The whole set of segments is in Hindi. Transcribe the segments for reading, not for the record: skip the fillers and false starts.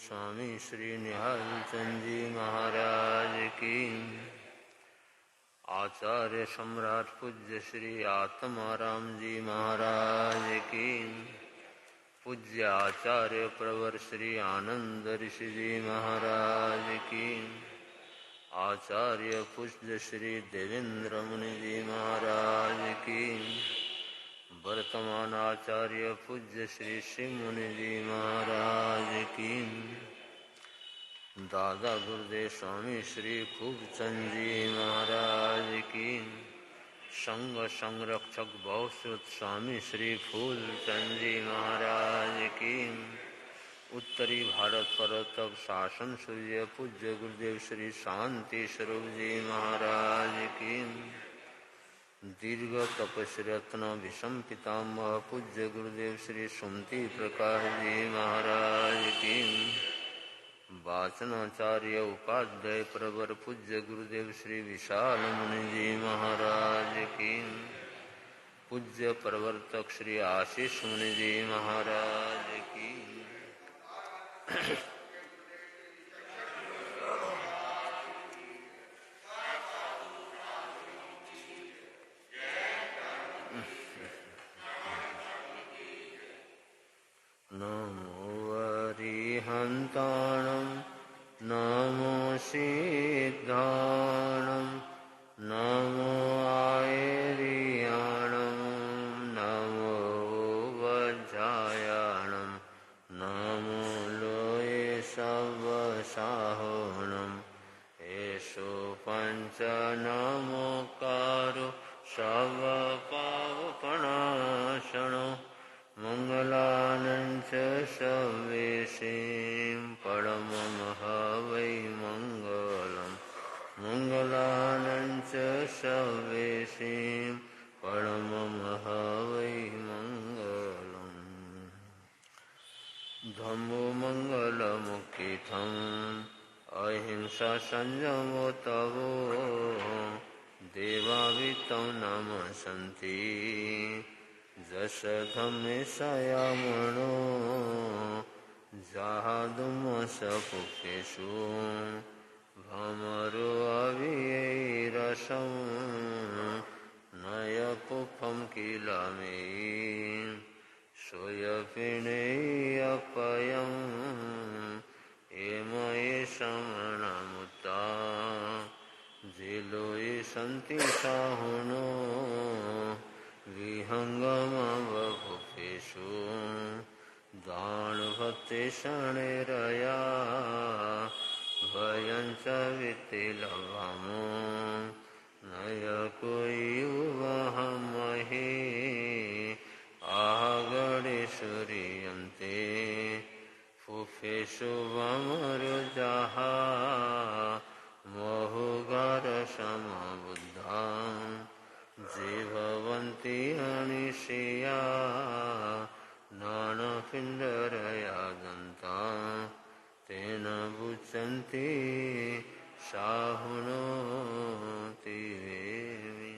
स्वामी श्री निहाल चंद जी महाराज की। आचार्य सम्राट पूज्य श्री आत्माराम जी महाराज की। पूज्य आचार्य प्रवर श्री आनंद ऋषि जी महाराज की। आचार्य पूज्य श्री देवेंद्र मुनि जी महाराज की। वर्तमान आचार्य पूज्य श्री शिव मुनि जी महाराज की। दादा गुरुदेव स्वामी श्री खूबचंद जी महाराज की। संघ संरक्षक बहुश्रुत स्वामी श्री फूलचंद जी महाराज की। उत्तरी भारत पर्वतक शासन सूर्य पूज्य गुरुदेव श्री शांति स्वरूप जी महाराज की। दीर्घ तपस्रत्न विषम पितामह पूज्य गुरुदेव श्री सुमति प्रकाश जी महाराज की। वाचनाचार्य उपाध्याय प्रवर पूज्य गुरुदेव श्री विशाल मुनि जी महाराज की। पूज्य प्रवर्तक श्री आशीष मुनि जी महाराज की। नमो अरिहन्ताणं नमो सिद्धाणं नमो आयर्याणं नमो वज्रायणं नमो लोये सवसाहोणं एषो पञ्च नमोकारो सर्वपापनाशनो मंगलानं च सर्वेषां परमं हवै मंगलम्। मंगलानं च सर्वेषां परमं हवै मंगलम्। धम्मो मंगलमुख्यं अहिंसा संयमो तवो देवावितं नमसन्ति जशधम्मेशयामणो जहादुमसपुकेषु भमरो अविरसं नयपुफं किल मे सोयपिणेयपयं एमये समनमुता जिलोये सन्ति साहुनो विहंगमवपुषेषु दानभक्तेषणेरया भयं च वित्तिलभमो नय कुयुवहमहे आहगणेशुरियन्ते फुफेषु वमरुजः महुगरसमबुद्धा जे भवन्ति अनिशया नानपिण्डरया दन्ता तेन बुच्यन्ते साहुनोति देवी।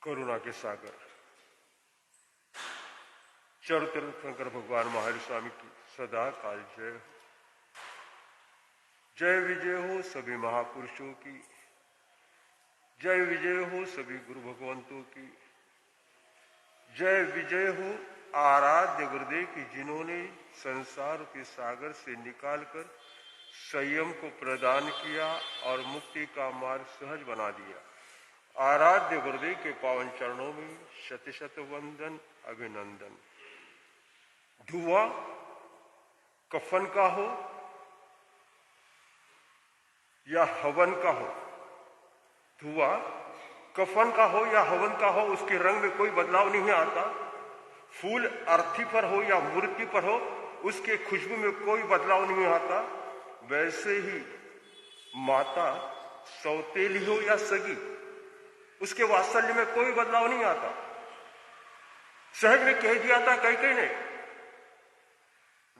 करुणा के सागर चरतीर्थंकर भगवान महावीर स्वामी की सदा काल जय हो। जय विजय हो सभी महापुरुषों की, जय विजय हो सभी गुरु भगवंतों की, जय विजय हो आराध्य गुरुदेव की, जिन्होंने संसार के सागर से निकालकर संयम को प्रदान किया और मुक्ति का मार्ग सहज बना दिया। आराध्य गुरुदेव के पावन चरणों में शत शत वंदन अभिनंदन। धुआं कफन का हो या हवन का हो, धुआं कफन का हो या हवन का हो, उसके रंग में कोई बदलाव नहीं आता। फूल अर्थी पर हो या मूर्ति पर हो, उसके खुशबू में कोई बदलाव नहीं आता। वैसे ही माता सौतेली हो या सगी, उसके वात्सल्य में कोई बदलाव नहीं आता। सहज में कह दिया था कई ने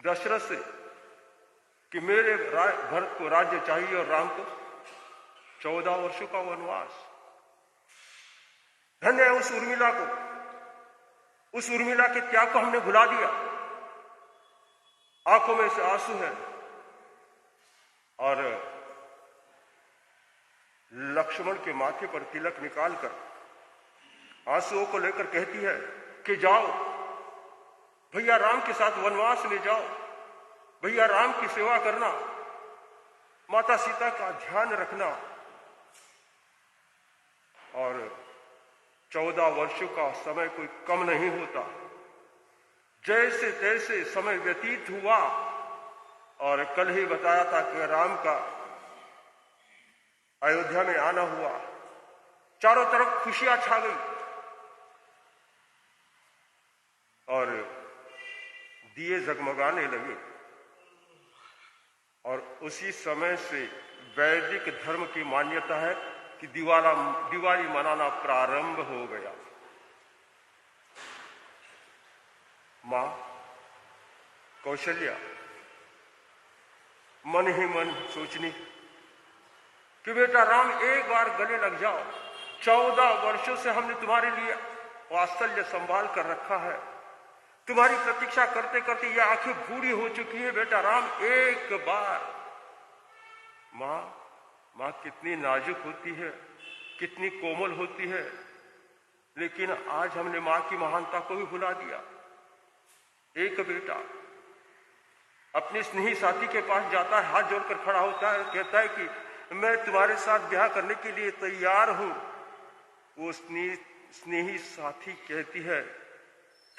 दशरथ से कि मेरे भरत को राज्य चाहिए और राम को 14 वर्षों का वनवास। धन्य है उस उर्मिला को, उस उर्मिला के त्याग को हमने भुला दिया। आंखों में से आंसू है और लक्ष्मण के माथे पर तिलक निकालकर आंसुओं को लेकर कहती है कि जाओ भैया राम के साथ वनवास में जाओ, भैया राम की सेवा करना, माता सीता का ध्यान रखना। और 14 वर्षों का समय कोई कम नहीं होता। जैसे तैसे समय व्यतीत हुआ और कल ही बताया था कि राम का अयोध्या में आना हुआ। चारों तरफ खुशियां छा गई और दिए जगमगाने लगे। और उसी समय से वैदिक धर्म की मान्यता है कि दिवाली मनाना प्रारंभ हो गया। मां कौशल्या मन ही मन सोचनी कि बेटा राम एक बार गले लग जाओ। 14 वर्षों से हमने तुम्हारे लिए वात्सल्य संभाल कर रखा है, तुम्हारी प्रतीक्षा करते करते ये आंखें बूढ़ी हो चुकी है। बेटा राम एक बार। मां कितनी नाजुक होती है, कितनी कोमल होती है, लेकिन आज हमने मां की महानता को भी भुला दिया। एक बेटा अपने स्नेही साथी के पास जाता है, हाथ जोड़कर खड़ा होता है, कहता है कि मैं तुम्हारे साथ ब्याह करने के लिए तैयार हूं। वो स्नेही साथी कहती है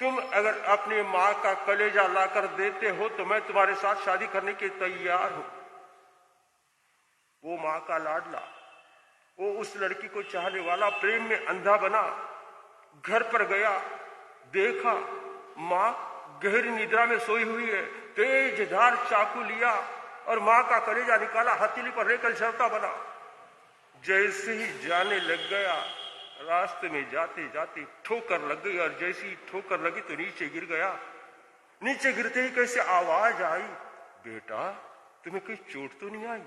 तुम अगर अपनी मां का कलेजा लाकर देते हो तो मैं तुम्हारे साथ शादी करने के तैयार हूं। वो मां का लाडला, वो उस लड़की को चाहने वाला प्रेम में अंधा बना। घर पर गया, देखा मां गहरी निद्रा में सोई हुई है। तेजधार चाकू लिया और मां का कलेजा निकाला, हथेली पर लेकर झरता बना। जैसे ही जाने लग गया, रास्ते में जाते जाते ठोकर लग गई और जैसी ही ठोकर लगी तो नीचे गिर गया। नीचे गिरते ही कैसे आवाज आई, बेटा तुम्हें कोई चोट तो नहीं आई?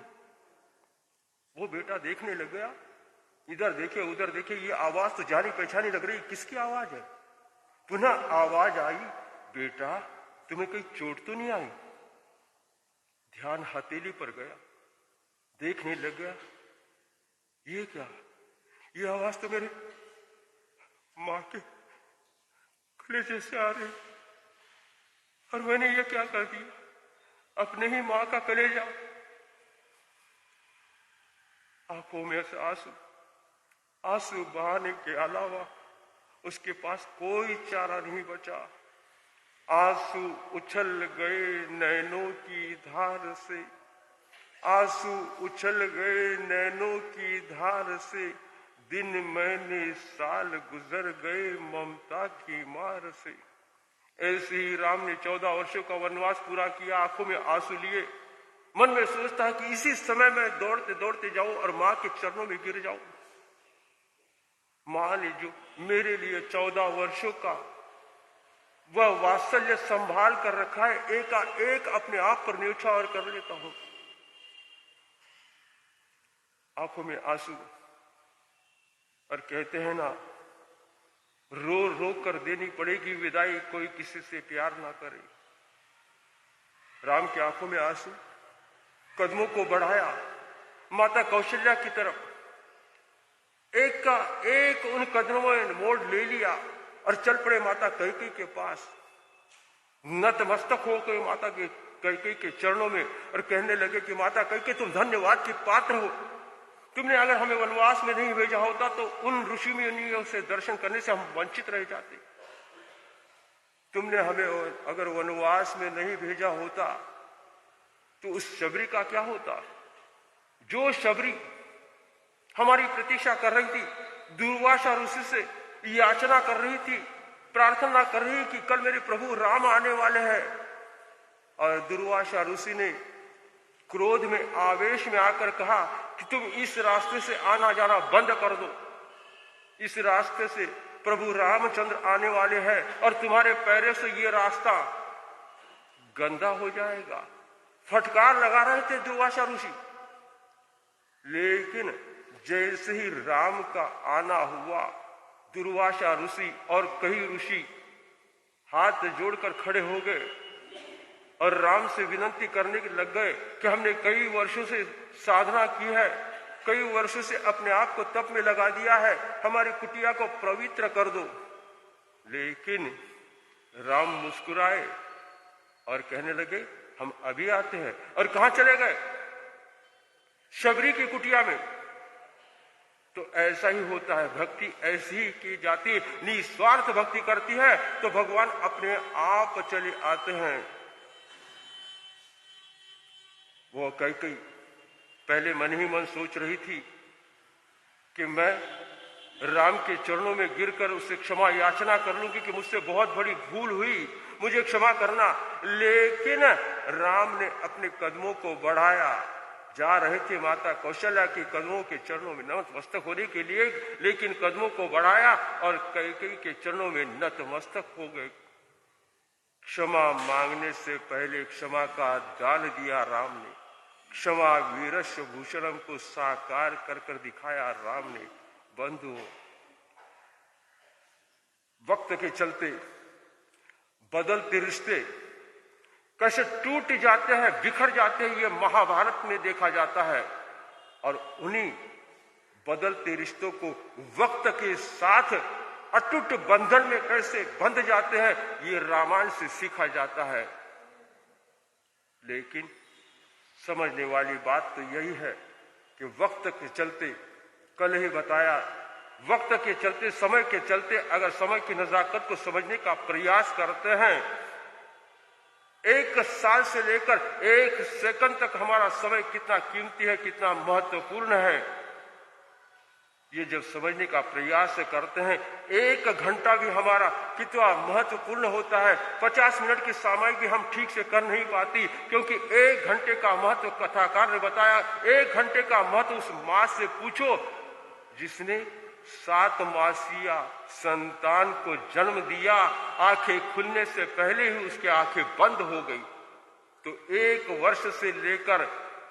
वो बेटा देखने लग गया, इधर देखे उधर देखे, ये आवाज तो जानी पहचानी लग रही, किसकी आवाज है? पुनः आवाज आई, बेटा तुम्हें कोई चोट तो नहीं आई? ध्यान हथेली पर गया, देखने लग गया, ये क्या? ये आवाज तो मेरे मां के कलेजे से आ रही, और मैंने ये क्या कर दिया? अपने ही मां का कलेजा। आंखों में से आंसू बहाने के अलावा उसके पास कोई चारा नहीं बचा। आंसू उछल गए नैनों की धार से, आंसू उछल गए नैनों की धार से। दिन महीने साल गुजर गए ममता की मार से। ऐसे ही राम ने 14 वर्षों का वनवास पूरा किया, आंखों में आंसू लिए। मन में सोचता है कि इसी समय मैं दौड़ते दौड़ते जाऊं और मां के चरणों में गिर जाऊं। मां ने जो मेरे लिए 14 वर्षों का वह वात्सल्य संभाल कर रखा है, एक अपने आप पर न्यौछावर कर लेता हूं। आंखों में आंसू, और कहते हैं ना रो रो कर देनी पड़ेगी विदाई, कोई किसी से प्यार ना करे। राम की आंखों में आंसू, कदमों को बढ़ाया माता कौशल्या की तरफ, एक का एक उन कदमों में मोड़ ले लिया और चल पड़े माता कैकेयी के पास। नतमस्तक हो गए माता के कैकेयी के चरणों में और कहने लगे कि माता कैकेयी, तुम धन्यवाद की पात्र हो। तुमने अगर हमें वनवास में नहीं भेजा होता तो उन ऋषि मुनियों से दर्शन करने से हम वंचित रह जाते। तुमने हमें अगर वनवास में नहीं भेजा होता तो उस शबरी का क्या होता, जो शबरी हमारी प्रतीक्षा कर रही थी, दुर्वासा ऋषि से याचना कर रही थी, प्रार्थना कर रही कि कल मेरे प्रभु राम आने वाले हैं। और दुर्वासा ऋषि ने क्रोध में, आवेश में आकर कहा कि तुम इस रास्ते से आना जाना बंद कर दो, इस रास्ते से प्रभु रामचंद्र आने वाले हैं और तुम्हारे पैरों से ये रास्ता गंदा हो जाएगा। फटकार लगा रहे थे दुर्वासा ऋषि, लेकिन जैसे ही राम का आना हुआ, दुर्वासा ऋषि और कई ऋषि हाथ जोड़कर खड़े हो गए और राम से विनती करने लग गए कि हमने कई वर्षों से साधना की है, कई वर्षों से अपने आप को तप में लगा दिया है, हमारी कुटिया को पवित्र कर दो। लेकिन राम मुस्कुराए और कहने लगे हम अभी आते हैं। और कहां चले गए? शबरी की कुटिया में। तो ऐसा ही होता है, भक्ति ऐसी ही की जाती है, निस्वार्थ भक्ति करती है तो भगवान अपने आप चले आते हैं। वो कैकेयी पहले मन ही मन सोच रही थी कि मैं राम के चरणों में गिरकर उससे क्षमा याचना कर लूंगी कि मुझसे बहुत बड़ी भूल हुई, मुझे क्षमा करना। लेकिन राम ने अपने कदमों को बढ़ाया, जा रहे थे माता कौशल्या के कदमों के चरणों में नतमस्तक होने के लिए, लेकिन कदमों को बढ़ाया और कैकेयी के चरणों में नतमस्तक हो गए। क्षमा मांगने से पहले क्षमा का दान दिया राम ने, क्षमा वीरस्य भूषणम को साकार कर कर दिखाया राम ने। बंधु, वक्त के चलते बदलते रिश्ते कैसे टूट जाते हैं, बिखर जाते हैं, ये महाभारत में देखा जाता है। और उन्हीं बदलते रिश्तों को वक्त के साथ अटूट बंधन में कैसे बंध जाते हैं, ये रामायण से सीखा जाता है। लेकिन समझने वाली बात तो यही है कि वक्त के चलते, कल ही बताया, वक्त के चलते, समय के चलते अगर समय की नजाकत को समझने का प्रयास करते हैं, एक साल से लेकर एक सेकंड तक हमारा समय कितना कीमती है, कितना महत्वपूर्ण है, ये जब समझने का प्रयास करते हैं, एक घंटा भी हमारा कितना महत्वपूर्ण होता है। 50 मिनट की सामयिक भी हम ठीक से कर नहीं पाती, क्योंकि एक घंटे का महत्व कथाकार ने बताया। एक घंटे का महत्व उस माँ से पूछो जिसने 7 मासीया संतान को जन्म दिया, आंखें खुलने से पहले ही उसकी आंखें बंद हो गई। तो 1 वर्ष से लेकर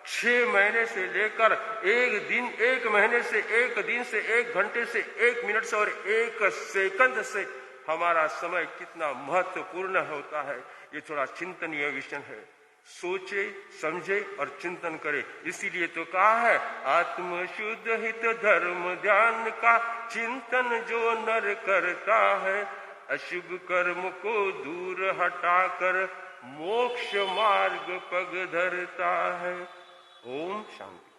6 महीने से लेकर 1 दिन, 1 महीने से, 1 दिन से, 1 घंटे से, 1 मिनट से और 1 सेकंड से हमारा समय कितना महत्वपूर्ण होता है, ये थोड़ा चिंतनीय विषय है। सोचे, समझे और चिंतन करे। इसीलिए तो कहा है, आत्म शुद्ध हित धर्म ध्यान का चिंतन जो नर करता है, अशुभ कर्म को दूर हटाकर मोक्ष मार्ग पग धरता है। ओम शांति।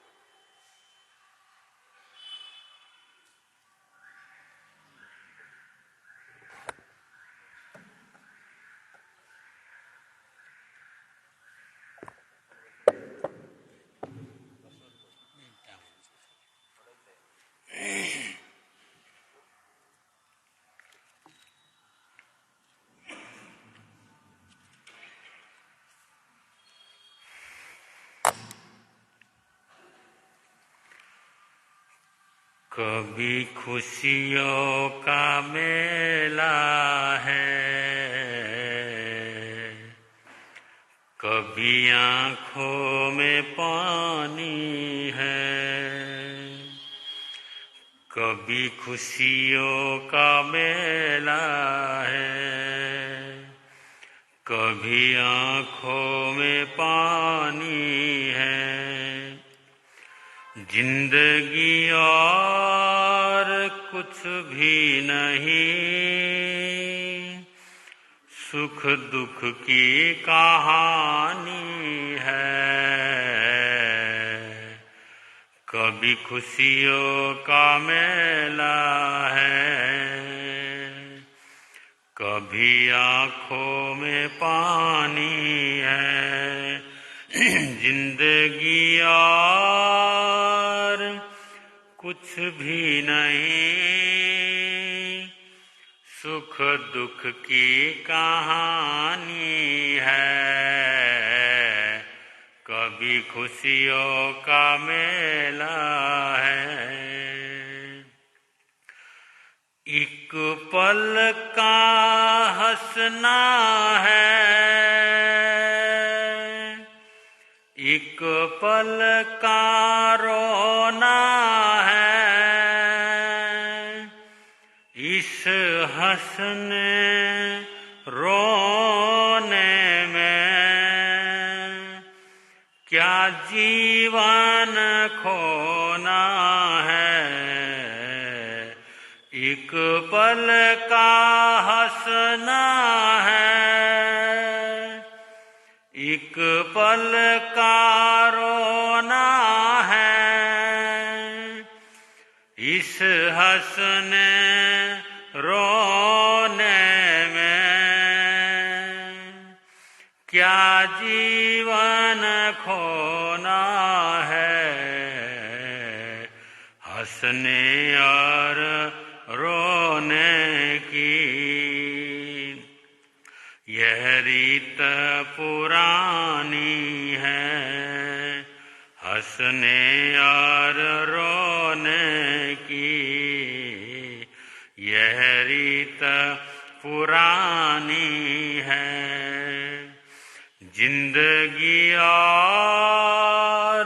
कभी खुशियों का मेला है, कभी आंखों में पानी है, कभी खुशियों का मेला है, कभी आँखों में पानी है। जिंदगी और कुछ भी नहीं, सुख दुख की कहानी है। कभी खुशियों का मेला है, कभी आँखों में पानी है। जिंदगी और कुछ भी नहीं, सुख दुख की कहानी है। कभी खुशियों का मेला है। एक पल का हंसना है, एक पल का रोना है। इस हंसने रोने में क्या जीवन खोना है। एक पल का हंसना है, एक पल का रोना है। इस हंसने रोने में क्या जीवन खोना है। हंसने और रोने की यह रीत पुरानी है। हंसने और रोने की यह रीत पुरानी है। जिंदगी और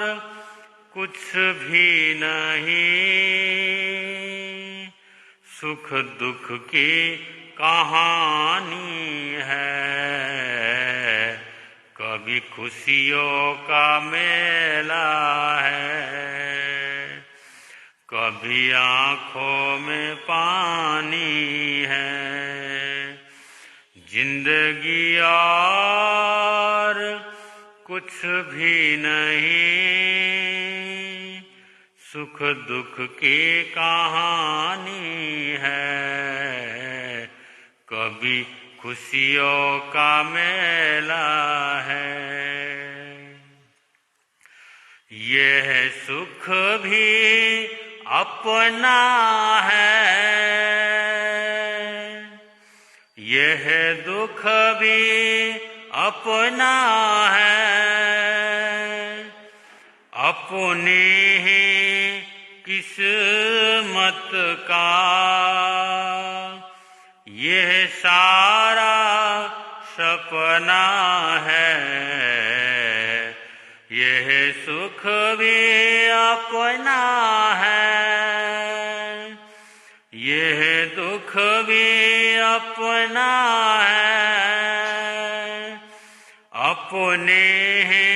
कुछ भी नहीं, सुख दुख की कहानी है। कभी खुशियों का मेला है, कभी आँखों में पानी है। जिंदगी और कुछ भी नहीं, सुख दुख की कहानी है। कभी खुशियों का मेला है। यह सुख भी अपना है, यह दुख भी अपना है। अपने ही किस्मत का यह सारा सपना है। यह सुख भी अपना है, यह दुख भी अपना है। अपने ही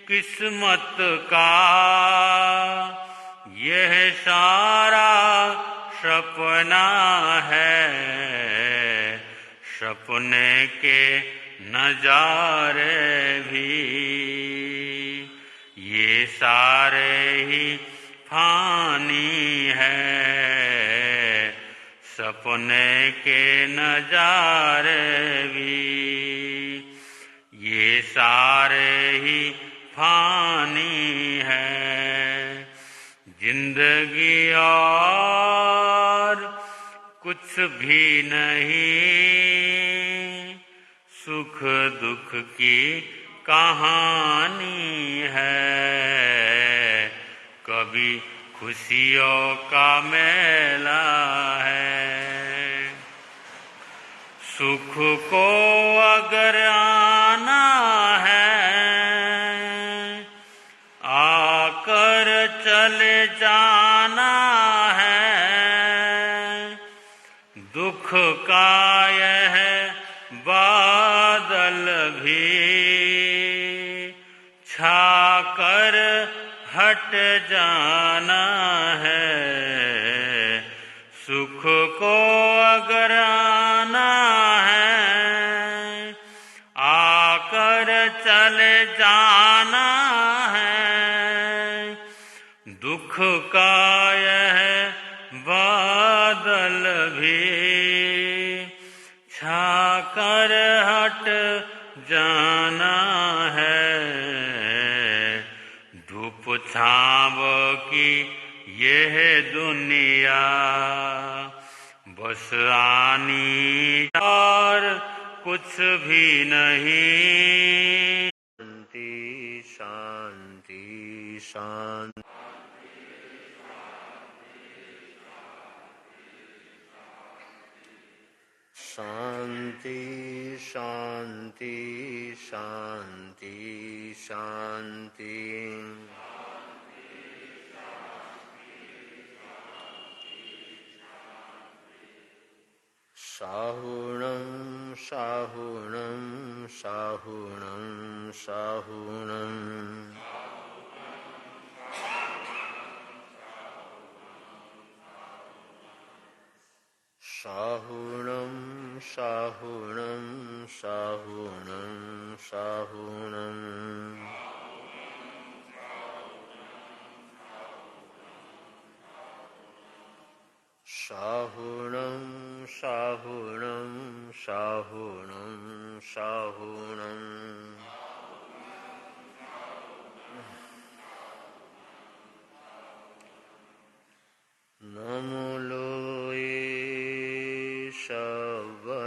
किस्मत का यह सारा सपना है। सपने के नजारे भी ये सारे ही फानी है। सपने के नजारे भी ये सारे ही फानी है। जिंदगी और कुछ भी नहीं, सुख दुख की कहानी है। कभी खुशियों का मेला है। सुख को अगर आना है, आकर चले जाना है। का यह बादल भी छाकर हट जाना है। सुख को अगर आना है, आकर चले जाना है। दुख का यह बादल भी छाकर हट जाना है। धूप छाँव की यह दुनिया बस आनी और कुछ भी नहीं। शांति शांति शांति। शांति शांति शांति शांति। साहुणं साहुणं साहुणं साहुणं। साहुणं साहुणं साहुणं साहुणं। साहुणं साहुणं साहुणं साहुणं। नमो लोये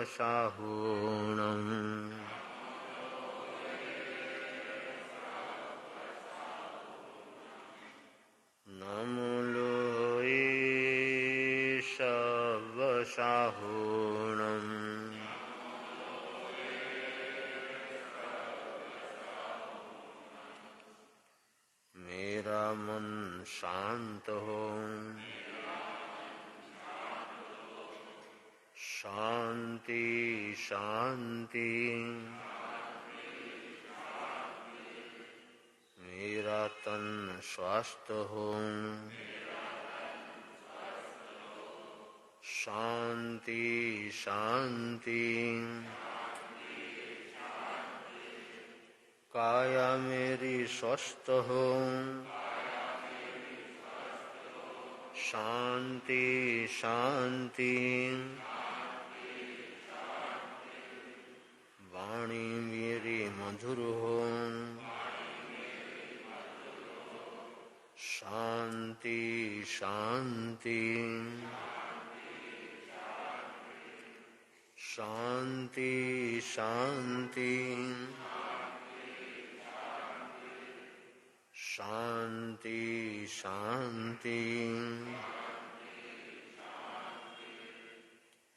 साहुणं। नमो लोये साहुणं। मेरा मन शांत हो, शांति शांति। मेरा तन स्वस्थ हो, शांति शांति। काया मेरी स्वस्थ हो, शांति शांति। वाणी मेरी मधुर हो, शांति शांति। शांति शांति शांति शांति।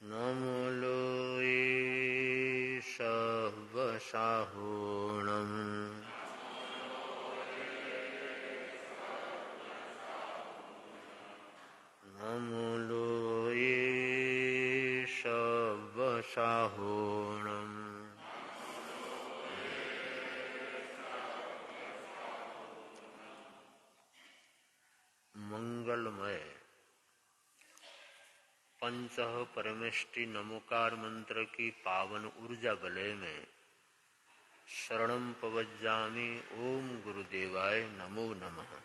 नमो लोये साहुणं। नमो लोये साहुणं। मंगलमय पंचह परमेष्टि नमोकार मंत्र की पावन ऊर्जा वलय में शरणं पवज्जामि। ओम गुरुदेवाय नमो नमः।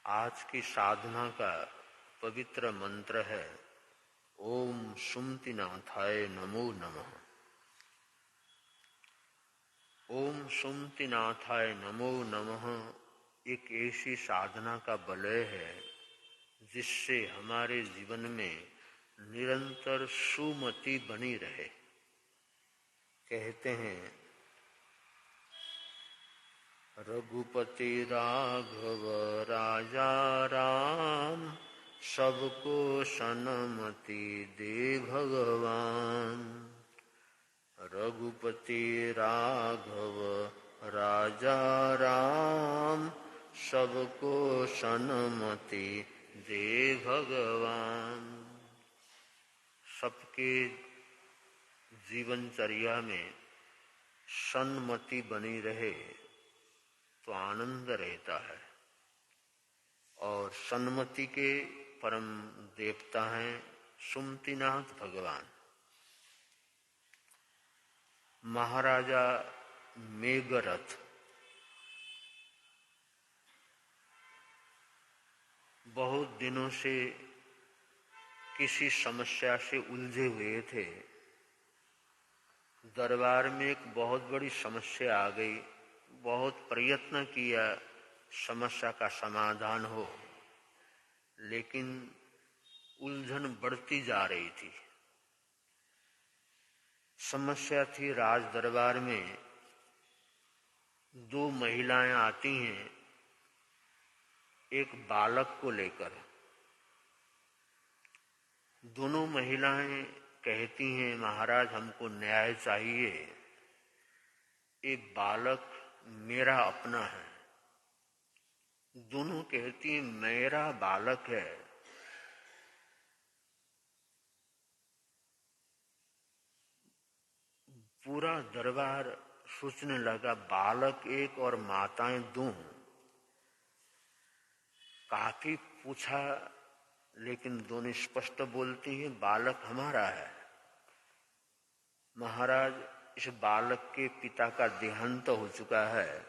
आज की साधना का पवित्र मंत्र है ओम सुमतिनाथाय नमो नमः। ओम सुमतिनाथाय नमो नमः एक ऐसी साधना का वलय है जिससे हमारे जीवन में निरंतर सुमति बनी रहे। कहते हैं रघुपति राघव राजा राम, सबको सन्मति दे भगवान। रघुपति राघव राजा राम, सबको सन्मति दे भगवान। सबके जीवनचर्या में सन्मति बनी रहे तो आनंद रहता है। और सन्मति के परम देवता हैं सुमतिनाथ भगवान। महाराजा मेघरथ बहुत दिनों से किसी समस्या से उलझे हुए थे। दरबार में एक बहुत बड़ी समस्या आ गई। बहुत प्रयत्न किया समस्या का समाधान हो, लेकिन उलझन बढ़ती जा रही थी। समस्या थी राज दरबार में दो महिलाएं आती हैं एक बालक को लेकर। दोनों महिलाएं कहती हैं महाराज हमको न्याय चाहिए, ये बालक मेरा अपना है। दोनों कहती हैं मेरा बालक है। पूरा दरबार सोचने लगा बालक एक और माताएं दो। काफी पूछा, लेकिन दोनों स्पष्ट बोलती हैं बालक हमारा है। महाराज इस बालक के पिता का देहांत हो चुका है,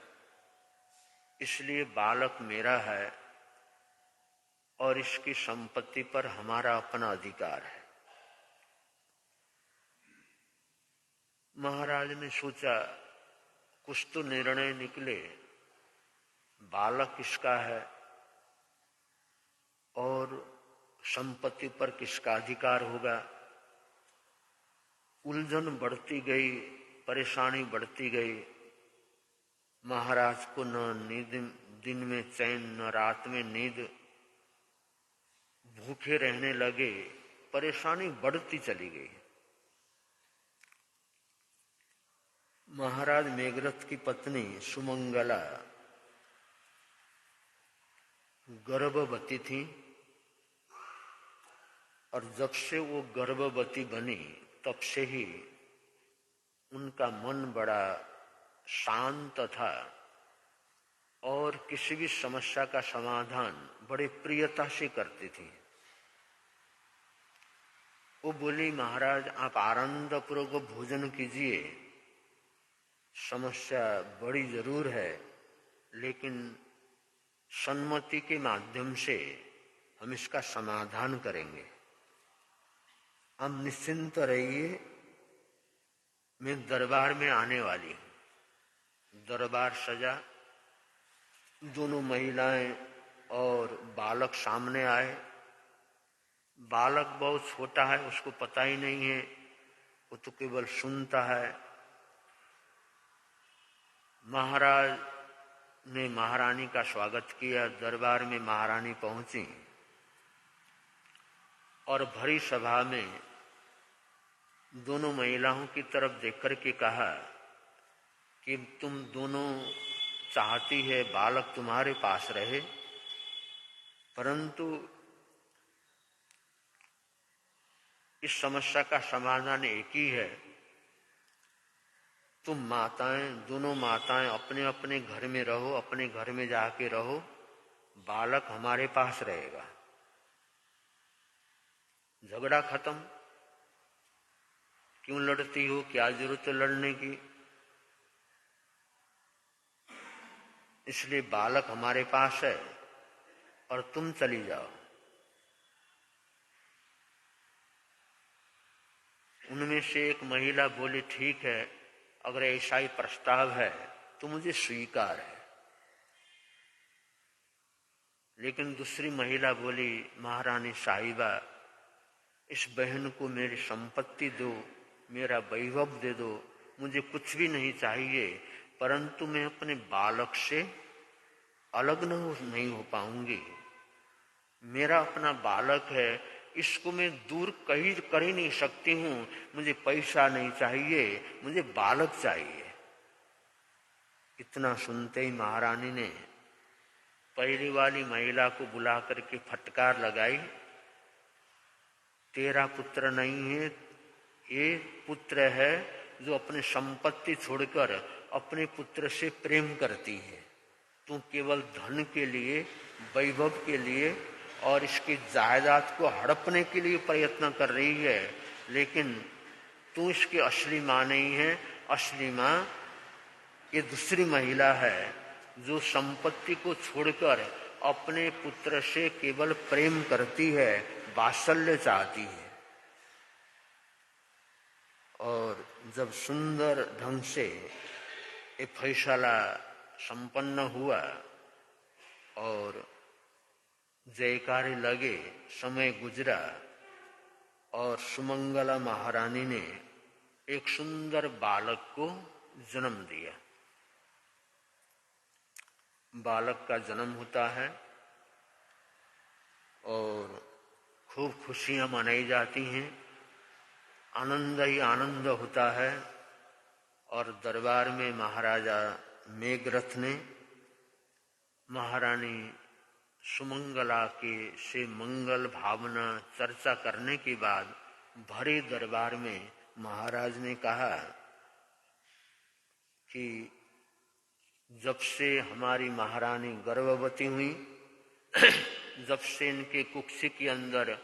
इसलिए बालक मेरा है और इसकी संपत्ति पर हमारा अपना अधिकार है। महाराज ने सोचा कुछ तो निर्णय निकले, बालक किसका है और संपत्ति पर किसका अधिकार होगा। उलझन बढ़ती गई, परेशानी बढ़ती गई। महाराज को न नींद, दिन में चैन न रात में नींद, भूखे रहने लगे। परेशानी बढ़ती चली गई। महाराज मेघरथ की पत्नी सुमंगला गर्भवती थी और जब से वो गर्भवती बनी तब से ही उनका मन बड़ा शांत था और किसी भी समस्या का समाधान बड़े प्रियता से करती थी। वो बोली महाराज आप आनंदपूर्वक भोजन कीजिए, समस्या बड़ी जरूर है लेकिन सन्मति के माध्यम से हम इसका समाधान करेंगे। हम निश्चिंत रहिए, मैं दरबार में आने वाली हूँ। दरबार सजा, दोनों महिलाएं और बालक सामने आए। बालक बहुत छोटा है, उसको पता ही नहीं है, वो तो केवल सुनता है। महाराज ने महारानी का स्वागत किया। दरबार में महारानी पहुंची और भरी सभा में दोनों महिलाओं की तरफ देखकर के कहा कि तुम दोनों चाहती है बालक तुम्हारे पास रहे, परंतु इस समस्या का समाधान एक ही है। तुम माताएं, दोनों माताएं अपने अपने घर में रहो, अपने घर में जाके रहो, बालक हमारे पास रहेगा। झगड़ा खत्म। क्यों लड़ती हो, क्या जरूरत है लड़ने की। इसलिए बालक हमारे पास है और तुम चली जाओ। उनमें से एक महिला बोली ठीक है, अगर ऐसा ही प्रस्ताव है तो मुझे स्वीकार है। लेकिन दूसरी महिला बोली महारानी साहिबा इस बहन को मेरी संपत्ति दो, मेरा वैभव दे दो, मुझे कुछ भी नहीं चाहिए, परंतु मैं अपने बालक से अलग नहीं हो पाऊंगी। मेरा अपना बालक है, इसको मैं दूर कहीं कर ही नहीं सकती हूँ। मुझे पैसा नहीं चाहिए, मुझे बालक चाहिए। इतना सुनते ही महारानी ने पहली वाली महिला को बुला करके फटकार लगाई, तेरा पुत्र नहीं है, ये पुत्र है जो अपने संपत्ति छोड़कर अपने पुत्र से प्रेम करती है। तू केवल धन के लिए, वैभव के लिए और इसकी जायदाद को हड़पने के लिए प्रयत्न कर रही है, लेकिन तू इसकी असली माँ नहीं है। असली माँ ये दूसरी महिला है जो संपत्ति को छोड़कर अपने पुत्र से केवल प्रेम करती है, वात्सल्य चाहती है। और जब सुंदर ढंग से ये फैसला संपन्न हुआ और जयकारे लगे, समय गुजरा और सुमंगला महारानी ने एक सुंदर बालक को जन्म दिया। बालक का जन्म होता है और खूब खुशियां मनाई जाती हैं, आनंद ही आनंद होता है। और दरबार में महाराजा मेघरथ ने महारानी सुमंगला के से मंगल भावना चर्चा करने के बाद भरे दरबार में महाराज ने कहा कि जब से हमारी महारानी गर्भवती हुई, जब से इनके कुक्षी के अंदर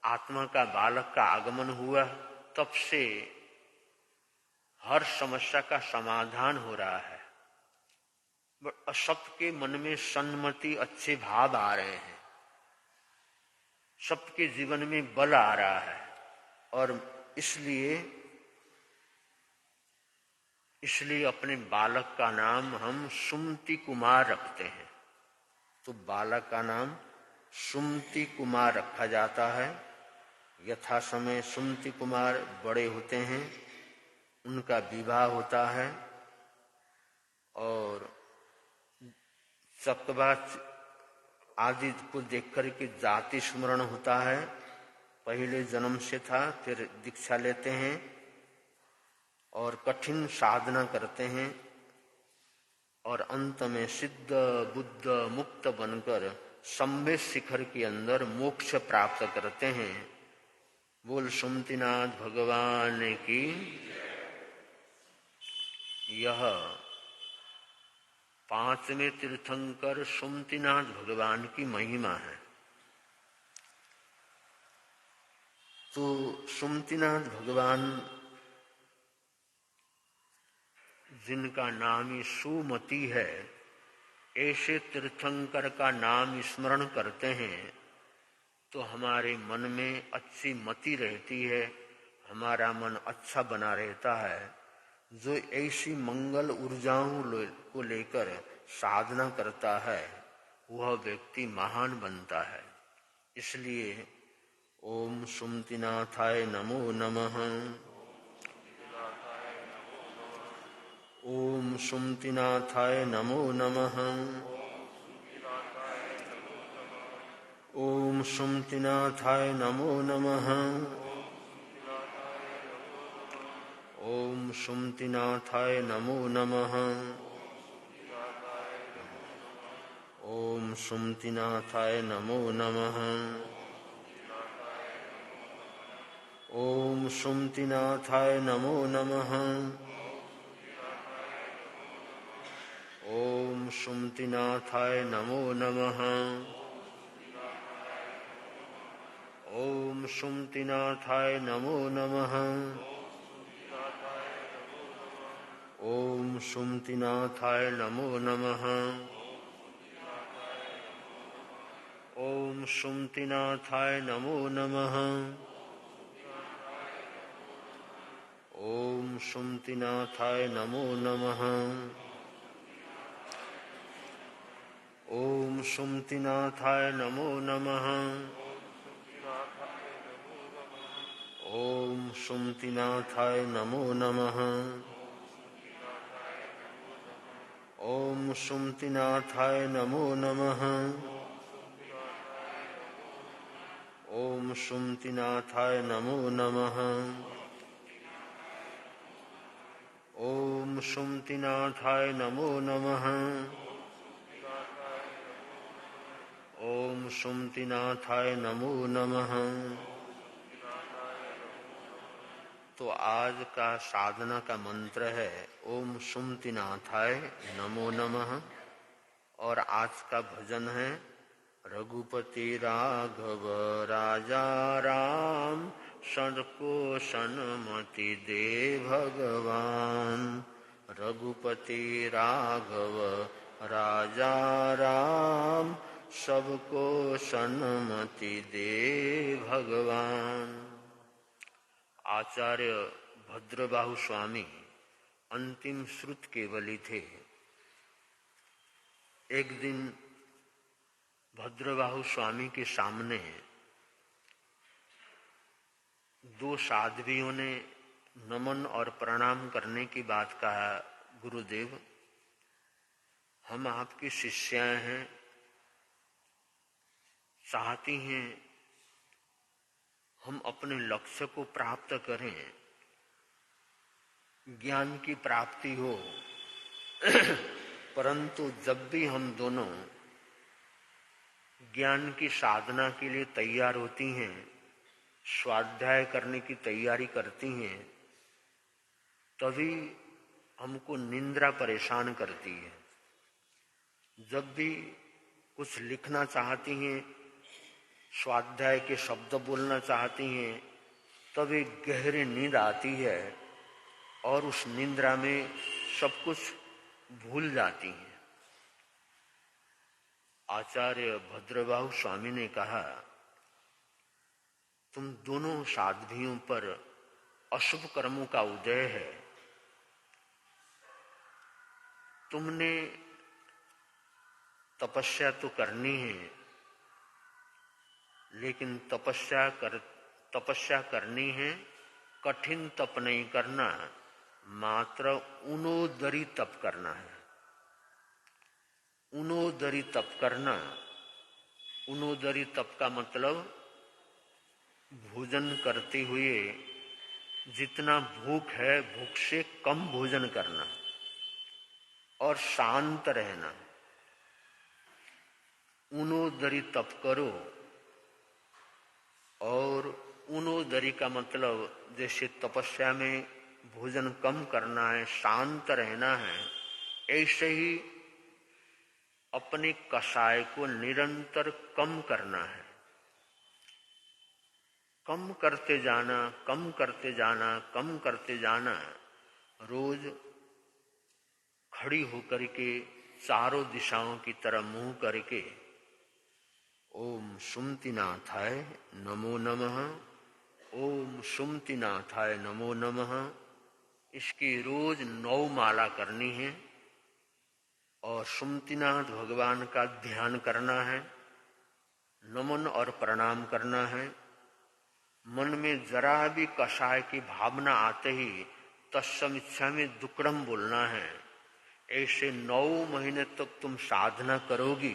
आत्मा का बालक का आगमन हुआ, तब से हर समस्या का समाधान हो रहा है। सबके मन में सन्मति, अच्छे भाव आ रहे हैं, सबके जीवन में बल आ रहा है। और इसलिए अपने बालक का नाम हम सुमति कुमार रखते हैं। तो बालक का नाम सुमति कुमार रखा जाता है। यथा समय सुमति कुमार बड़े होते हैं, उनका विवाह होता है और चकवा आदि को देख कर के जाति स्मरण होता है। पहले जन्म से था, फिर दीक्षा लेते हैं और कठिन साधना करते हैं और अंत में सिद्ध बुद्ध मुक्त बनकर संवेद शिखर के अंदर मोक्ष प्राप्त करते हैं। बोल सुमतिनाथ भगवान की। यह पांचवें तीर्थंकर सुमतिनाथ भगवान की महिमा है। तो सुमतिनाथ भगवान जिनका नाम ही सुमति है, ऐसे तीर्थंकर का नाम स्मरण करते हैं तो हमारे मन में अच्छी मति रहती है, हमारा मन अच्छा बना रहता है। जो ऐसी मंगल ऊर्जाओं को लेकर साधना करता है वह व्यक्ति महान बनता है। इसलिए ओम सुमतिनाथाय नमो नमः। ओम सुमतिनाथाय नमो नमः। ओम सुमतिनाथाय नमो नमः। ओम सुमतिनाथाय नमो नमः। ओम सुमतिनाथाय नमो नमः। ओम सुमतिनाथाय नमो नमः। ओम सुमतिनाथाय नमो नमः। ओम सुमतिनाथाय नमो नमः। ओम सुमतिनाथाय नमो नमः। ओम सुमतिनाथाय नमो नमः। ओम सुमतिनाथाय नमो नमः। ओम सुमतिनाथाय नमो नमः। ओम सुमतिनाथाय नमो नमः। ओम सुमतिनाथाय नमो नमः। ओम सुमतिनाथाय नमो नमः। ओम सुमतिनाथाय नमो नमः। सुमतिनाथाय नमो नमः। तो आज का साधना का मंत्र है ओम सुमतिनाथाय नमो नमः। और आज का भजन है रघुपति राघव राजा राम सनको सन्मति दे भगवान। रघुपति राघव राजा राम सबको सन्मति दे भगवान। आचार्य भद्रबाहु स्वामी अंतिम श्रुत केवली थे। एक दिन भद्रबाहु स्वामी के सामने दो साध्वियों ने नमन और प्रणाम करने की बात कहा, गुरुदेव हम आपकी शिष्याएं हैं, चाहती हैं हम अपने लक्ष्य को प्राप्त करें, ज्ञान की प्राप्ति हो। परंतु जब भी हम दोनों ज्ञान की साधना के लिए तैयार होती हैं, स्वाध्याय करने की तैयारी करती हैं, तभी हमको निंद्रा परेशान करती है। जब भी कुछ लिखना चाहती हैं, स्वाध्याय के शब्द बोलना चाहती हैं, तभी गहरी नींद आती है और उस निंद्रा में सब कुछ भूल जाती हैं। आचार्य भद्रबाहु स्वामी ने कहा, तुम दोनों साध्वियों पर अशुभ कर्मों का उदय है। तुमने तपस्या तो करनी है, लेकिन तपस्या करनी है, कठिन तप नहीं करना, मात्र उनोदरी तप करना है। उनोदरी तप करना, उनोदरी तप का मतलब भोजन करते हुए जितना भूख है भूख से कम भोजन करना और शांत रहना। उनोदरी तप करो। और उनोदरी का मतलब जैसे तपस्या में भोजन कम करना है, शांत रहना है, ऐसे ही अपने कषाय को निरंतर कम करना है। कम करते जाना, कम करते जाना, कम करते जाना। रोज खड़ी होकर के चारों दिशाओं की तरफ मुंह करके ओम सुमतिनाथाय नमो नमः, ओम सुमतिनाथाय नमो नमः, इसकी रोज 9 माला करनी है और सुमतिनाथ भगवान का ध्यान करना है, नमन और प्रणाम करना है। मन में जरा भी कषाय की भावना आते ही तत्समिच्छा में दुक्कड़म बोलना है। ऐसे 9 महीने तक तुम साधना करोगी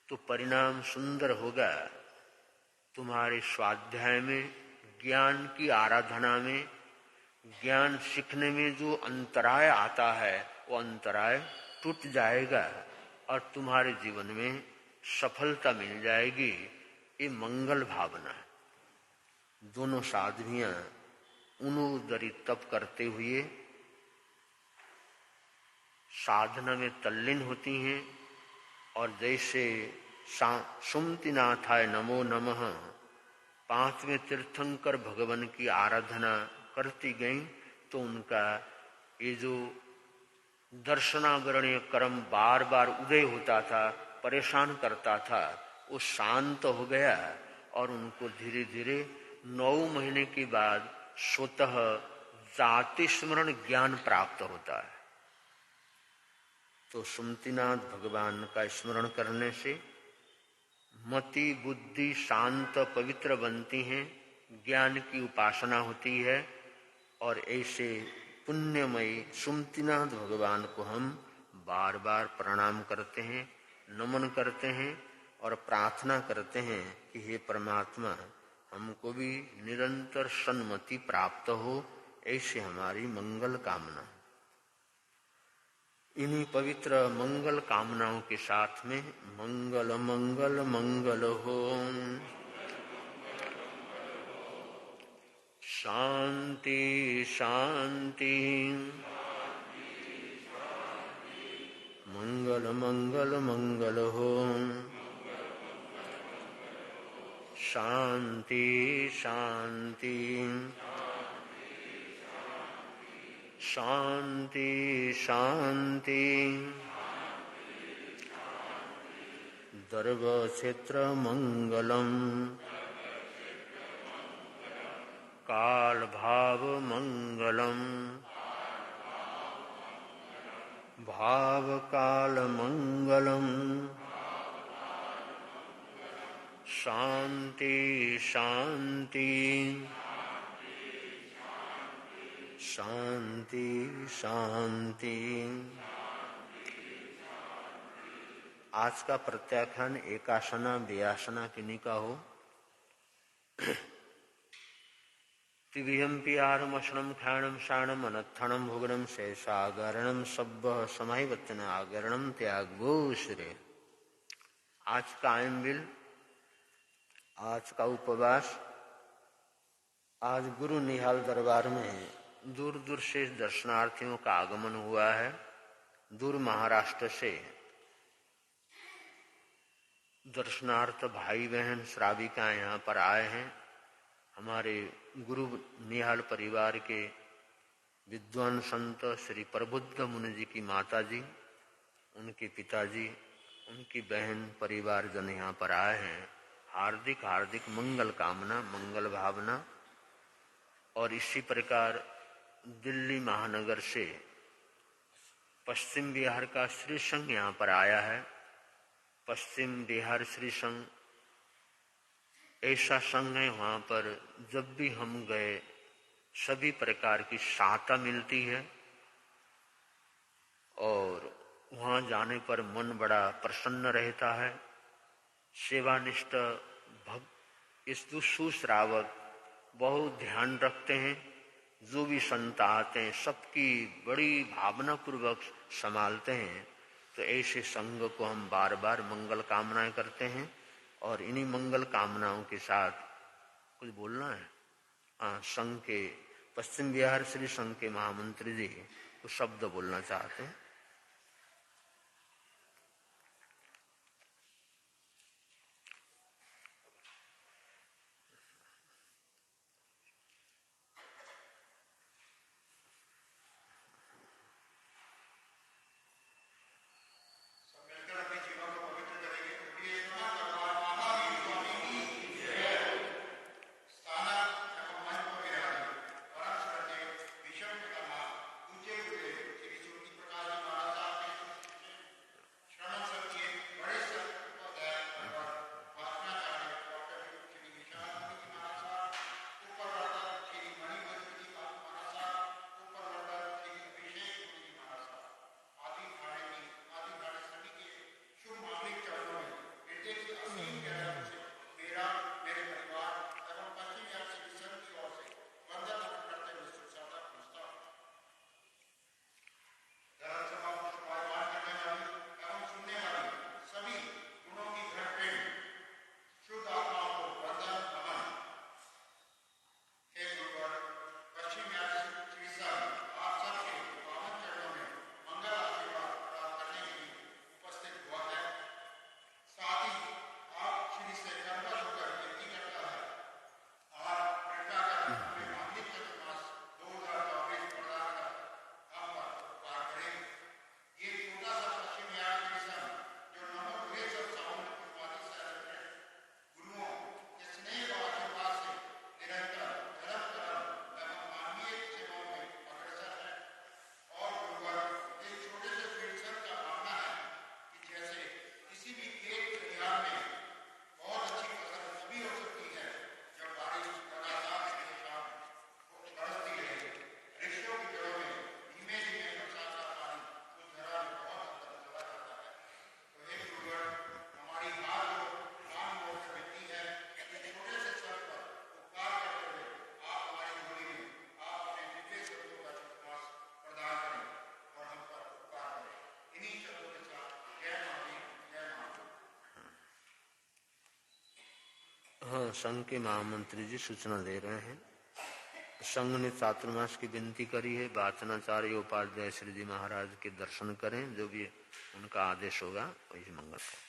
तो परिणाम सुंदर होगा। तुम्हारे स्वाध्याय में, ज्ञान की आराधना में, ज्ञान सीखने में जो अंतराय आता है वो अंतराय टूट जाएगा और तुम्हारे जीवन में सफलता मिल जाएगी। ये मंगल भावना है। दोनों साध्वियां उनोदरी तप करते हुए साधना में तल्लीन होती हैं और जैसे सुमतिनाथाय नमो नमः 5वें तीर्थंकर भगवान की आराधना करती गई तो उनका ये जो दर्शनावरणीय कर्म बार बार उदय होता था, परेशान करता था, वो शांत हो गया और उनको धीरे धीरे 9 महीने के बाद स्वतः जाति स्मरण ज्ञान प्राप्त होता है। तो सुमतिनाथ भगवान का स्मरण करने से मति बुद्धि शांत पवित्र बनती हैं, ज्ञान की उपासना होती है और ऐसे पुण्यमयी सुमतिनाथ भगवान को हम बार बार प्रणाम करते हैं, नमन करते हैं और प्रार्थना करते हैं कि हे परमात्मा हमको भी निरंतर सन्मति प्राप्त हो, ऐसे हमारी मंगल कामना। इन्हीं पवित्र मंगल कामनाओं के साथ में मंगल मंगल मंगल हो। शांति शांति मंगल मंगल मंगल हो। शांति शांति शांति शांति दर्भ क्षेत्र मंगलम काल भाव मंगलम भाव काल मंगलम शांति शांति शांति शांति। आज का प्रत्याख्यान एकासना व्यासना किन्हीं का हो। तिविहंपि आरमशनम ख्याणम शाणम अनत्थणम भुगनम शेषागरणम सब्ब समाहिवचन आगरणम त्यागो श्रे। आज का आयम्बिल, आज का उपवास, आज गुरु निहाल दरबार में दूर दूर से दर्शनार्थियों का आगमन हुआ है। दूर महाराष्ट्र से दर्शनार्थ भाई बहन श्राविकाएं यहाँ पर आए हैं। हमारे गुरु निहाल परिवार के विद्वान संत श्री प्रबुद्ध मुनि जी की माता जी, उनके पिताजी, उनकी बहन परिवारजन यहाँ पर आए हैं। हार्दिक हार्दिक मंगल कामना, मंगल भावना। और इसी प्रकार दिल्ली महानगर से पश्चिम बिहार का श्री संघ यहाँ पर आया है। पश्चिम बिहार श्री संघ ऐसा संघ है, वहाँ पर जब भी हम गए सभी प्रकार की सहायता मिलती है और वहाँ जाने पर मन बड़ा प्रसन्न रहता है। सेवानिष्ठ भक्त इस सुश्रावक बहुत ध्यान रखते हैं। जो भी संत आते हैं सबकी बड़ी भावना पूर्वक संभालते हैं। तो ऐसे संघ को हम बार बार मंगल कामनाएं करते हैं। और इन्हीं मंगल कामनाओं के साथ कुछ बोलना है। संघ के पश्चिम बिहार श्री संघ के महामंत्री जी कुछ शब्द बोलना चाहते हैं। हाँ, संघ के महामंत्री जी सूचना दे रहे हैं। संघ ने चातुर्मास की विनती करी है, वाचनाचार्य उपाध्याय श्री जी महाराज के दर्शन करें, जो भी उनका आदेश होगा वही मंगल है।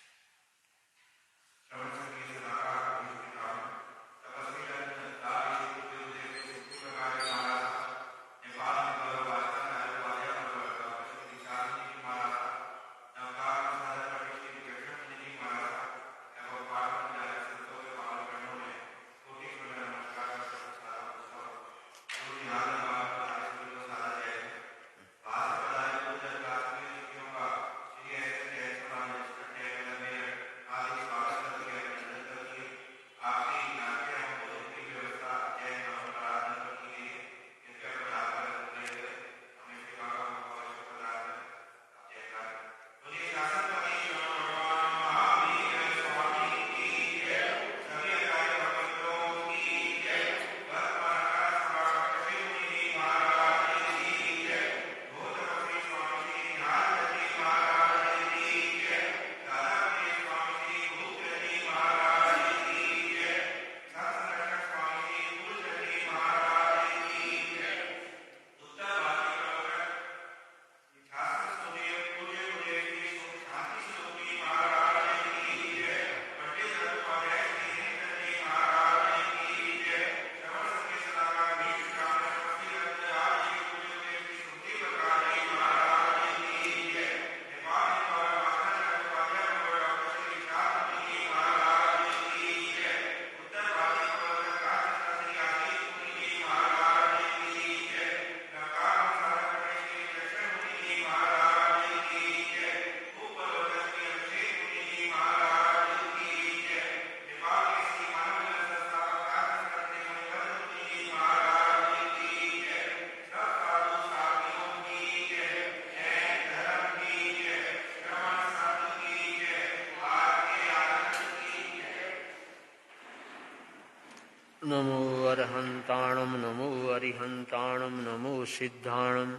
नमो अरहंताणम नमो अरिहंताणम नमो सिद्धाणम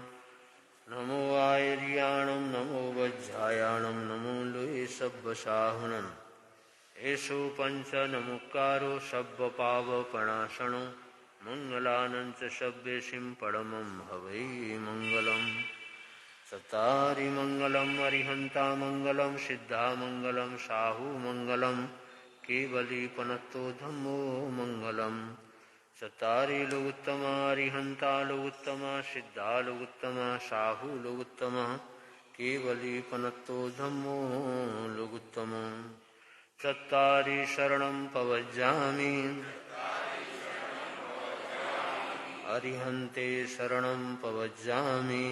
नमो आयर्याणम नमो वज्रायाणम नमो लोये सब्बसाहुनम एषो पंच नमुकारो सब्ब पावपणाशनो मंगलानंच सब्बेशिं परमं हवै मंगलम। चतारि मंगलम अरिहंता मंगलम सिद्धा मंगलम साहू मंगलम केवली पनत्तो धम्मो मंगलम। चतारि लोकोत्तमा अरिहंता लोकोत्तमा सिद्धा लोकोत्तमा साहू लोकोत्तमा केवली पनत्तो धम्मो लोकोत्तम। चत्तारि शरणं पवज्जामि अरिहन्ते शरणं पवज्जामि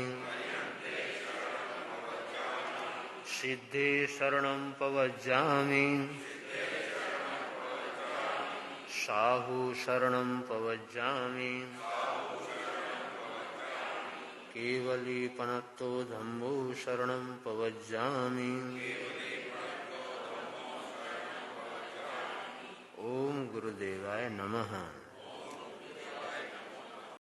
सिद्धे शरणं पवज्जामि साहू शरणं पवज्जामि केवली पनत्तो धम्मो शरणं पवज्जामि। ओम गुरुदेवाय नमः।